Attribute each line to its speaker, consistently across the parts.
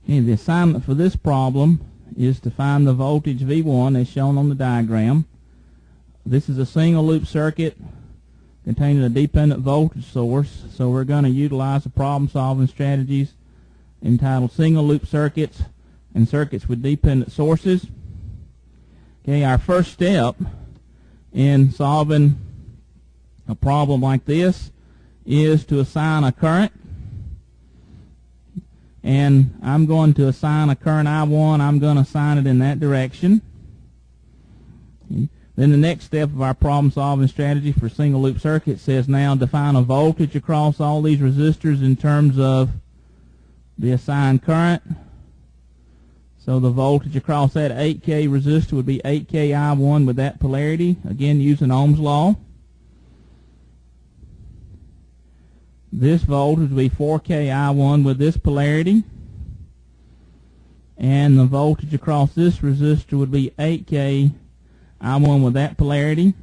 Speaker 1: Okay, the assignment for this problem is to find the voltage V1 as shown on the diagram. This is a single loop circuit containing a dependent voltage source, so we're going to utilize the problem solving strategies entitled single loop circuits and circuits with dependent sources. Okay, our first step in solving a problem like this is to assign a current, and I'm going to assign a current I1. I'm going to assign it in that direction. Then the next step of our problem solving strategy for single loop circuit says now define a voltage across all these resistors in terms of the assigned current. So the voltage across that 8K resistor would be 8K I1 with that polarity, again using Ohm's law. This voltage would be 4K I1 with this polarity, and the voltage across this resistor would be 8K I1 with that polarity.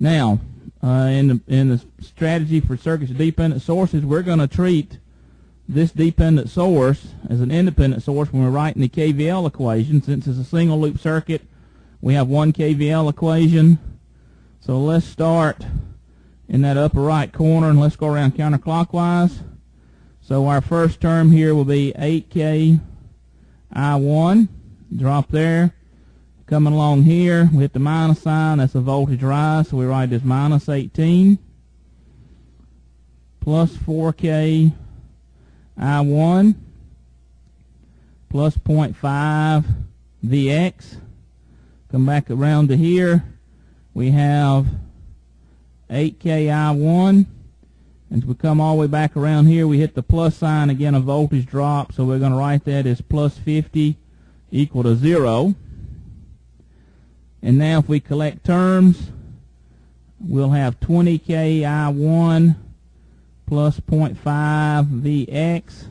Speaker 1: Now, in the strategy for circuits with dependent sources, we're going to treat this dependent source as an independent source when we're writing the KVL equation. Since it's a single loop circuit, we have one KVL equation. So let's start in that upper right corner and let's go around counterclockwise. So our first term here will be 8K I1. Drop there. Coming along here, we hit the minus sign. That's a voltage rise, so we write this minus 18 plus 4K I1 plus 0.5 Vx. Come back around to here. We have 8K I1. And as we come all the way back around here, we hit the plus sign. Again, a voltage drop, so we're going to write that as plus 50 equal to 0. And now if we collect terms, we'll have 20K I1 plus 0.5 Vx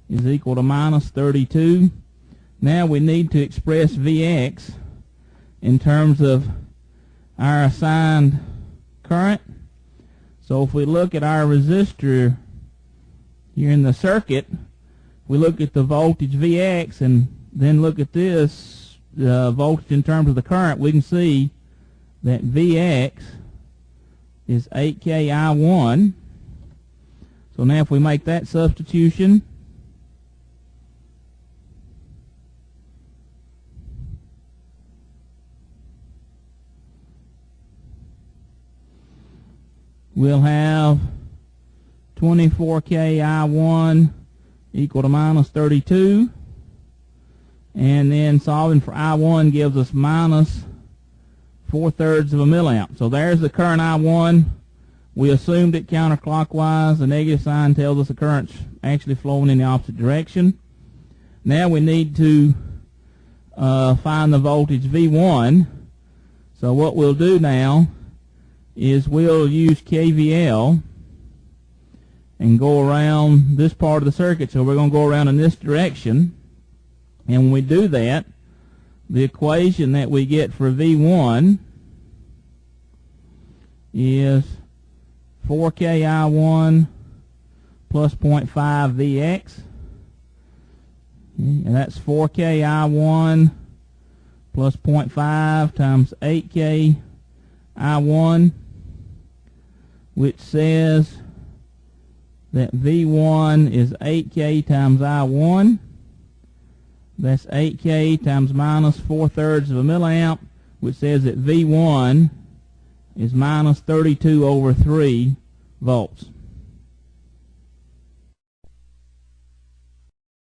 Speaker 1: is equal to minus 32. Now we need to express Vx in terms of our assigned current. So if we look at our resistor here in the circuit, we look at the voltage Vx and then look at this voltage in terms of the current, we can see that Vx is 8K I1. So now if we make that substitution, we'll have 24K I1 equal to minus 32. And then solving for I1 gives us minus 4/3 of a milliamp. So there's the current I1. We assumed it counterclockwise. The negative sign tells us the current's actually flowing in the opposite direction. Now we need to find the voltage V1. So what we'll do now is we'll use KVL and go around this part of the circuit. So we're going to go around in this direction. And when we do that, the equation that we get for V1 is 4K I1 plus 0.5 Vx. And that's 4K I1 plus 0.5 times 8K I1, which says that V1 is 8K times I1. That's 8K times minus 4/3 of a milliamp, which says that V1 is minus 32/3 volts.